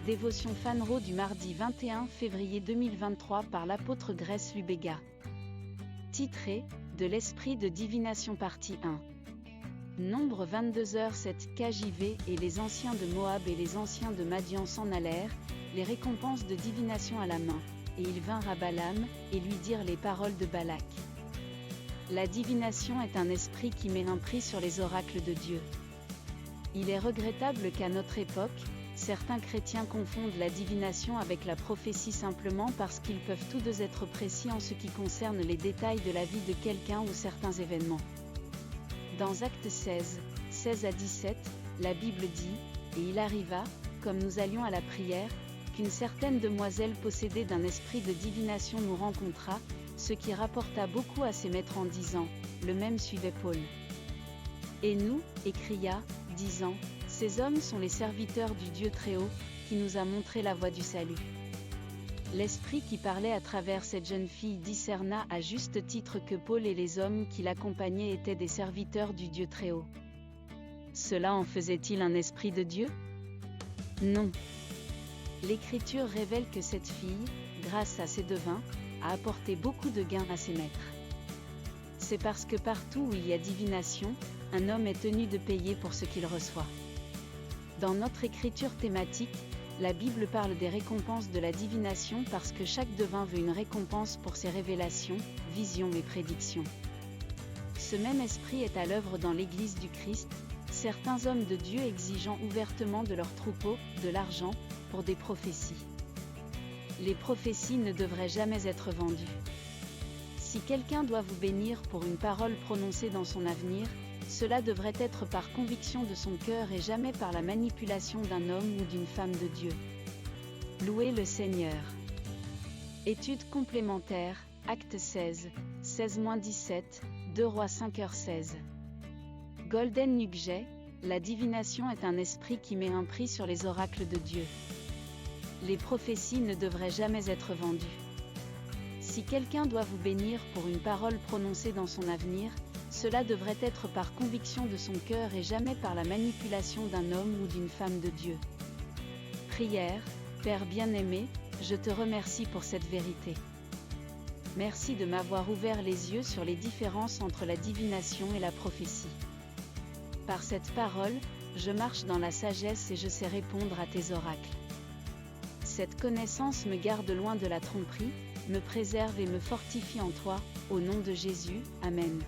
Dévotion Fanro du mardi 21 février 2023 par l'apôtre Grèce Lubega. Titré « De l'esprit de divination partie 1 ». Nombre 22h7 KJV et les anciens de Moab et les anciens de Madian s'en allèrent, les récompenses de divination à la main, et ils vinrent à Balaam, et lui dirent les paroles de Balak. La divination est un esprit qui met un prix sur les oracles de Dieu. Il est regrettable qu'à notre époque, certains chrétiens confondent la divination avec la prophétie simplement parce qu'ils peuvent tous deux être précis en ce qui concerne les détails de la vie de quelqu'un ou certains événements. Dans Actes 16, 16 à 17, la Bible dit « Et il arriva, comme nous allions à la prière, qu'une certaine demoiselle possédée d'un esprit de divination nous rencontra, ce qui rapporta beaucoup à ses maîtres en disant « Le même suivait Paul. » Et nous, écria, disant « Ces hommes sont les serviteurs du Dieu Très-Haut, qui nous a montré la voie du salut. » L'esprit qui parlait à travers cette jeune fille discerna à juste titre que Paul et les hommes qui l'accompagnaient étaient des serviteurs du Dieu Très-Haut. Cela en faisait-il un esprit de Dieu? Non. L'Écriture révèle que cette fille, grâce à ses devins, a apporté beaucoup de gains à ses maîtres. C'est parce que partout où il y a divination, un homme est tenu de payer pour ce qu'il reçoit. Dans notre écriture thématique, la Bible parle des récompenses de la divination parce que chaque devin veut une récompense pour ses révélations, visions et prédictions. Ce même esprit est à l'œuvre dans l'Église du Christ, certains hommes de Dieu exigeant ouvertement de leurs troupeaux, de l'argent, pour des prophéties. Les prophéties ne devraient jamais être vendues. Si quelqu'un doit vous bénir pour une parole prononcée dans son avenir, cela devrait être par conviction de son cœur et jamais par la manipulation d'un homme ou d'une femme de Dieu. Louez le Seigneur. Étude complémentaire, Acte 16, 16-17, 2 Rois 5h16. Golden Nugget, la divination est un esprit qui met un prix sur les oracles de Dieu. Les prophéties ne devraient jamais être vendues. Si quelqu'un doit vous bénir pour une parole prononcée dans son avenir, cela devrait être par conviction de son cœur et jamais par la manipulation d'un homme ou d'une femme de Dieu. Prière, Père bien-aimé, je te remercie pour cette vérité. Merci de m'avoir ouvert les yeux sur les différences entre la divination et la prophétie. Par cette parole, je marche dans la sagesse et je sais répondre à tes oracles. Cette connaissance me garde loin de la tromperie, me préserve et me fortifie en toi, au nom de Jésus, Amen.